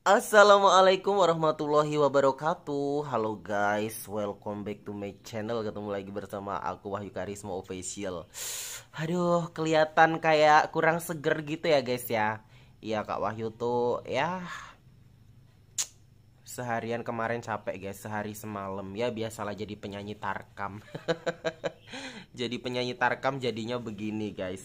Assalamualaikum warahmatullahi wabarakatuh. Halo guys, welcome back to my channel. Ketemu lagi bersama aku Wahyu Karisma Official. Aduh, kelihatan kayak kurang seger gitu ya guys ya. Iya Kak Wahyu tuh ya seharian kemarin capek guys, sehari semalam. Ya biasalah jadi penyanyi tarkam. Jadi penyanyi tarkam jadinya begini guys.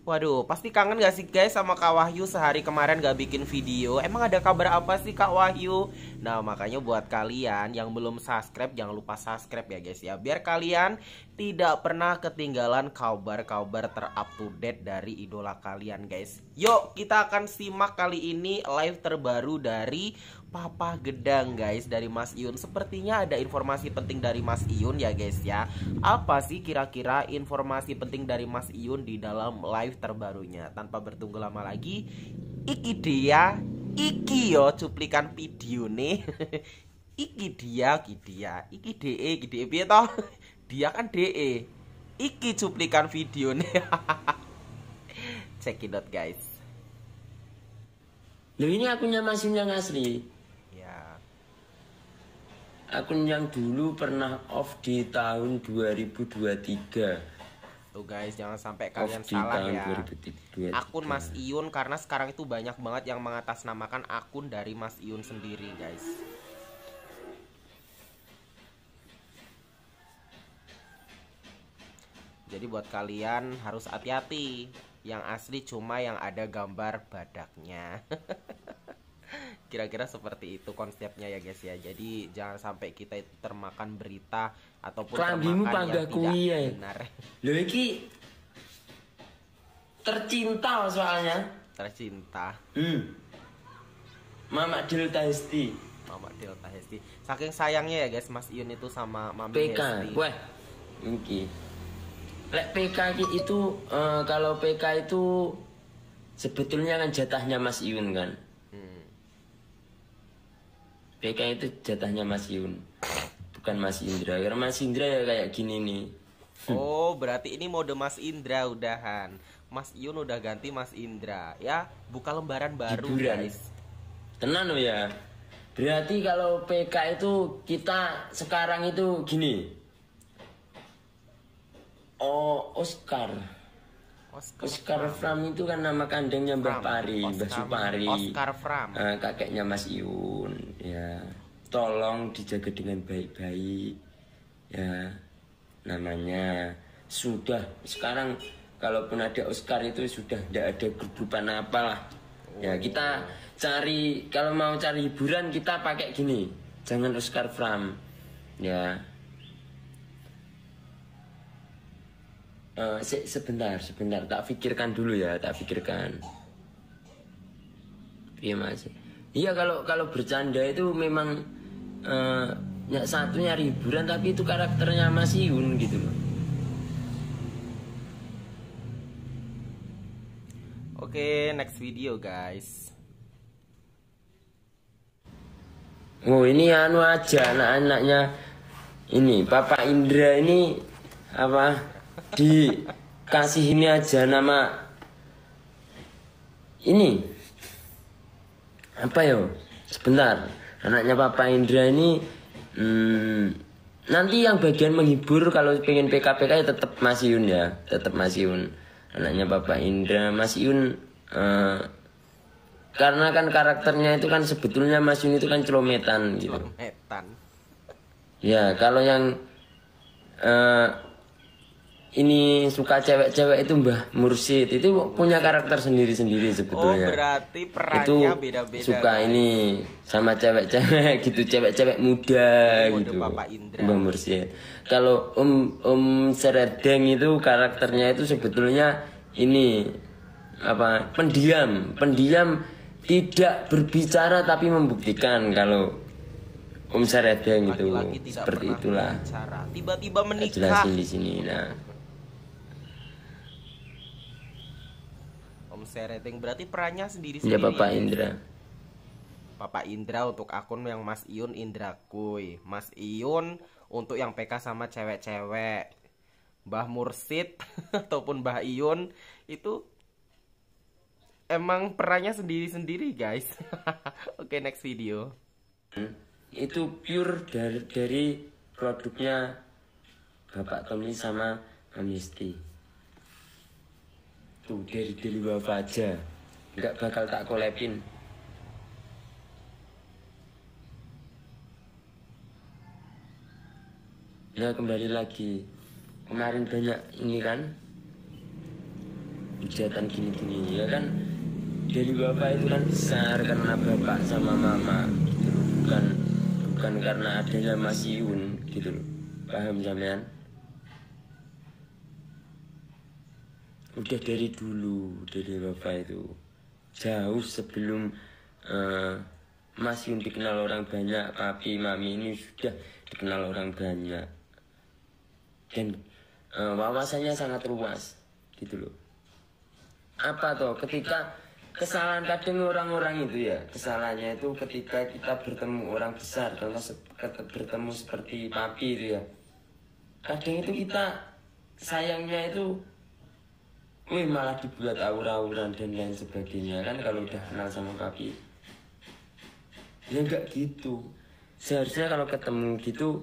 Waduh, pasti kangen gak sih guys sama Kak Wahyu sehari kemarin gak bikin video? Emang ada kabar apa sih Kak Wahyu? Nah, makanya buat kalian yang belum subscribe, jangan lupa subscribe ya guys ya. Biar kalian tidak pernah ketinggalan kabar-kabar terup to date dari idola kalian guys. Yuk, kita akan simak kali ini live terbaru dari Papa Gedang guys, dari Mas Iyun. Sepertinya ada informasi penting dari Mas Iyun ya guys ya. Apa sih kira-kira informasi penting dari Mas Iyun di dalam live terbarunya? Tanpa bertunggu lama lagi, iki dia, iki yo cuplikan video nih. Iki dia, iki DE piye toh? Dia kan DE. Iki cuplikan video nih. Check it out guys. Loh, ini akunnya Mas Iyun yang asli. Ya. Akun yang dulu pernah off di tahun 2023. Tuh guys, jangan sampai Off kalian di salah tahun ya. 2023. Akun Mas Iyun, karena sekarang itu banyak banget yang mengatasnamakan akun dari Mas Iyun sendiri guys. Jadi buat kalian harus hati-hati. Yang asli cuma yang ada gambar badaknya. Kira-kira seperti itu konsepnya ya guys ya. Jadi jangan sampai kita itu termakan berita ataupun Kelambimu termakan yang tidak benar. Loh, iki tercinta soalnya. Tercinta. Mama Delta Hesti. Mama Delta Hesti. Saking sayangnya ya guys Mas Iyun itu sama Mami PK. Hesti. Wah, iki. Lek PK itu kalau PK itu sebetulnya kan jatahnya Mas Iyun kan. PK itu jatahnya Mas Iyun, bukan Mas Indra. Karena Mas Indra ya kayak gini nih. Oh, berarti ini mode Mas Indra udahan. Mas Iyun udah ganti Mas Indra ya. Buka lembaran baru Hiburan. guys. Tenang loh ya. Berarti kalau PK itu kita sekarang itu gini. Oh, Oscar Fram itu kan nama kandangnya Mbah Pari, Mbah Supari. Oscar Fram. Kakeknya Mas Iyun. Ya, tolong dijaga dengan baik-baik. Ya, namanya sudah sekarang kalaupun ada Oscar itu sudah tidak ada grupan apalah. Ya, kita cari, kalau mau cari hiburan kita pakai gini. Jangan Oscar Fram. Ya. Sebentar, tak pikirkan dulu ya, tak pikirkan. Iya Mas. Iya, kalau bercanda itu memang ya satu nyari hiburan, tapi itu karakternya Mas Iyun gitu loh. Oke, next video guys. Oh, ini anu aja anak-anaknya ini Papa Indra ini apa? Dikasih ini aja nama ini apa yo? Sebentar, anaknya Papa Indra ini nanti yang bagian menghibur kalau pengen PKPK ya tetap Mas Iyun ya, tetap Mas Iyun. Anaknya Papa Indra, Mas Iyun karena kan karakternya itu kan sebetulnya Mas Iyun itu kan celometan gitu. Celometan. Ya, kalau yang ini suka cewek-cewek itu Mbah Mursid itu punya karakter sendiri-sendiri sebetulnya. Oh, berarti perannya itu beda-beda. Suka guys. Ini sama cewek-cewek gitu, cewek-cewek muda gitu. Mbah Mursid. Kalau Om Seredeng itu karakternya itu sebetulnya ini apa? Pendiam, tidak berbicara tapi membuktikan. Kalau Om Seredeng itu seperti itulah. Tiba-tiba menikah. Jelasin di sini. Nah. Om Seredeng berarti perannya sendiri-sendiri. Ya Papa Indra. Papa Indra untuk akun yang Mas Iyun Indra Kuy. Mas Iyun untuk yang PK sama cewek-cewek. Mbah Mursid ataupun Mbah Iyun itu emang perannya sendiri-sendiri guys. Oke, next video. Itu pure dari produknya Bapak Tommy sama Amisti. Tuh dari Deli Wafa aja, nggak bakal tak kolepin. Nah kembali lagi, kemarin banyak ini kan hujatan gini-gini ya kan. Deli Wafa itu kan besar karena bapak sama mama gitu loh. Bukan karena adanya Mas Yun gitu loh. Paham sampean? Udah dari dulu Deli Wafa itu jauh sebelum Mas Yun dikenal orang banyak, papi mami ini sudah dikenal orang banyak. Dan wawasannya sangat luas gitu loh. Apa toh ketika kesalahan kadang orang-orang itu ya, kesalahannya itu ketika kita bertemu orang besar, contoh bertemu seperti papi itu ya, kadang itu kita sayangnya itu malah dibuat aura-auran dan lain sebagainya kan. Kalau udah kenal sama papi ya enggak gitu. Seharusnya kalau ketemu gitu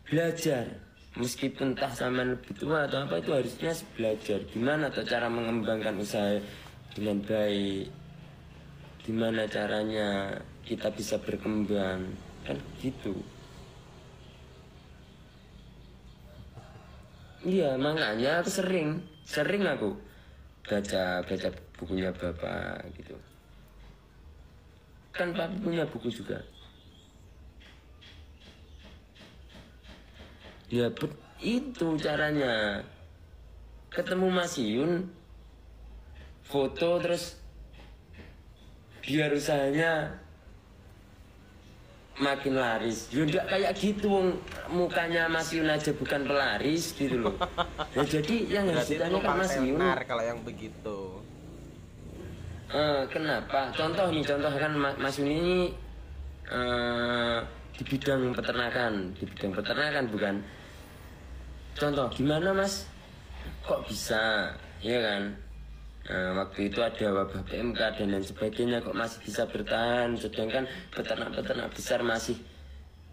belajar, meskipun entah sama lebih tua atau apa, itu harusnya belajar gimana atau cara mengembangkan usaha dengan baik, gimana caranya kita bisa berkembang kan gitu. Iya makanya aku sering aku baca bukunya bapak gitu kan. Papi punya buku juga ya. Itu caranya ketemu Mas Yun, foto, terus biar usahanya makin laris. Ya enggak kayak gitu, mukanya Mas Yun aja bukan pelaris gitu loh. Nah, jadi yang harus ditanyakan Mas Yun kalau yang begitu. Kenapa? Contoh kan Mas Yun ini di bidang peternakan bukan? Contoh gimana Mas? Kok bisa? Ya kan? Waktu itu ada wabah PMK dan lain sebagainya, kok masih bisa bertahan, sedangkan peternak besar masih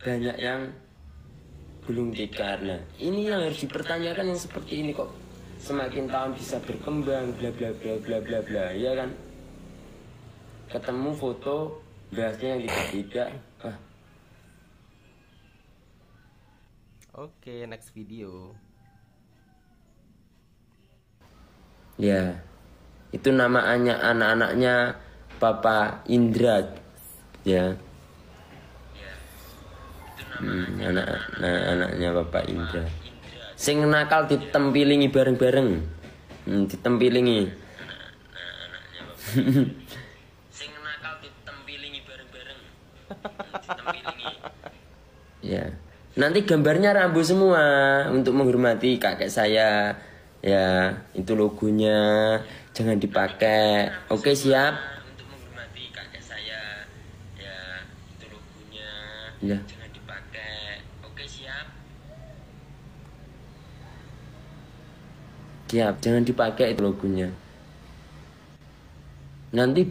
banyak yang gulung tikar. Nah ini yang harus dipertanyakan, yang seperti ini kok semakin tahun bisa berkembang bla bla bla bla bla bla, ya kan. Ketemu foto bahasnya yang tidak. Oke, next video. Ya itu namanya anak-anaknya Papa Indra ya. Anak-anaknya Bapak Indra sing nakal ditempilingi bareng-bareng. Ditempilingi sing nakal ditempilingi bareng-bareng. Ya nanti gambarnya Rambo semua untuk menghormati kakek saya ya. Itu logonya jangan dipakai. Oke siap. Untuk menghormati kakek saya ya. Itu logonya ya. Jangan dipakai. Oke siap. Siap, jangan dipakai itu logonya. Nanti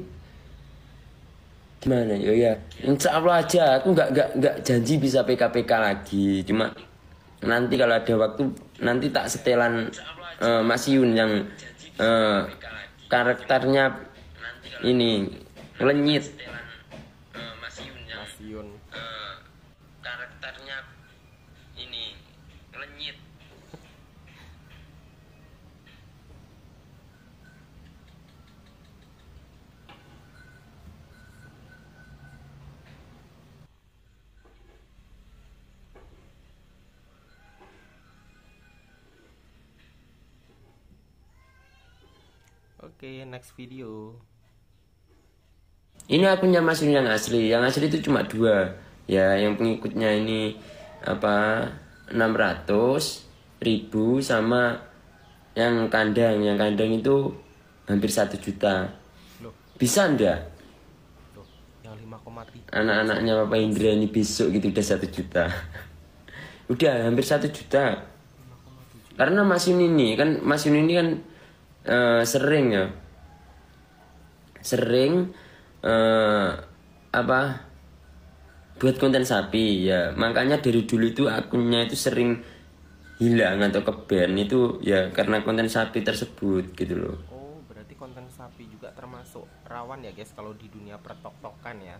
gimana ya? Insya Allah aja. Aku nggak janji bisa PK lagi. Cuma nanti kalau ada waktu nanti tak setelan Mas Yun yang karakternya ini lenyit. Mas Yun karakternya ini lenyit. Oke, next video. Ini akunnya Mas Yun yang asli. Yang asli itu cuma 2. Ya, yang pengikutnya ini apa 600.000 sama yang kandang. Yang kandang itu hampir 1 juta. Loh. Bisa enggak? Loh, yang 5,3. Anak-anaknya Bapak Indra ini besok gitu udah 1 juta. Udah hampir 1 juta. 5,7. Karena Mas Yun ini kan sering ya sering apa buat konten sapi ya, makanya dari dulu itu akunnya itu sering hilang atau ke ban itu ya karena konten sapi tersebut gitu loh. Oh, berarti konten sapi juga termasuk rawan ya guys kalau di dunia pertok-tokan ya.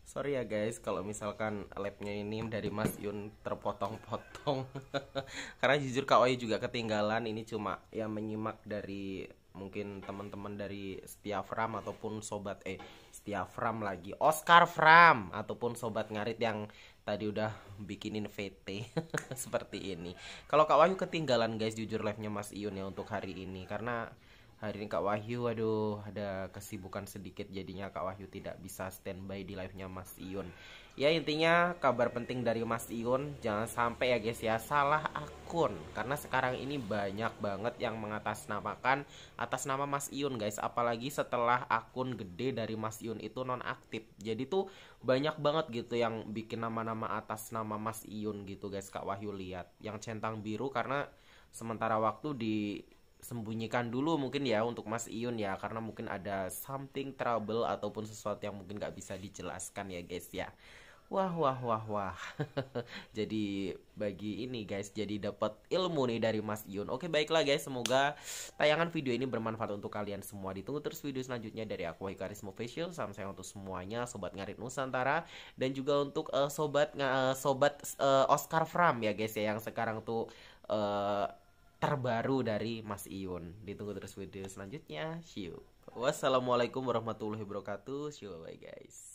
Sorry ya guys kalau misalkan labnya ini dari Mas Yun terpotong-potong. Karena jujur Kak Wahyu juga ketinggalan, ini cuma ya menyimak dari mungkin teman-teman dari Setia Fram ataupun sobat Setia Fram lagi, Oscar Fram ataupun sobat ngarit yang tadi udah bikinin VT seperti ini. Kalau Kak Wahyu ketinggalan guys jujur live-nya Mas Yun ya untuk hari ini, karena hari ini Kak Wahyu aduh ada kesibukan sedikit jadinya Kak Wahyu tidak bisa standby di live-nya Mas Iun. Ya intinya kabar penting dari Mas Iun, jangan sampai ya guys ya salah akun, karena sekarang ini banyak banget yang mengatasnamakan atas nama Mas Iun guys, apalagi setelah akun gede dari Mas Iun itu nonaktif. Jadi tuh banyak banget gitu yang bikin nama-nama atas nama Mas Iun gitu guys. Kak Wahyu lihat yang centang biru karena sementara waktu di sembunyikan dulu mungkin ya untuk Mas Iun ya, karena mungkin ada something trouble ataupun sesuatu yang mungkin gak bisa dijelaskan ya guys ya. Wah wah wah wah. Jadi bagi ini guys, jadi dapat ilmu nih dari Mas Iun. Oke baiklah guys, semoga tayangan video ini bermanfaat untuk kalian semua. Ditunggu terus video selanjutnya dari aku Wahyu Karisma Official. Salam sayang untuk semuanya sobat ngarit Nusantara, dan juga untuk sobat Oscar Fram ya guys ya, yang sekarang tuh terbaru dari Mas Iun. Ditunggu terus video selanjutnya. See you. Wassalamualaikum warahmatullahi wabarakatuh. See you, bye guys.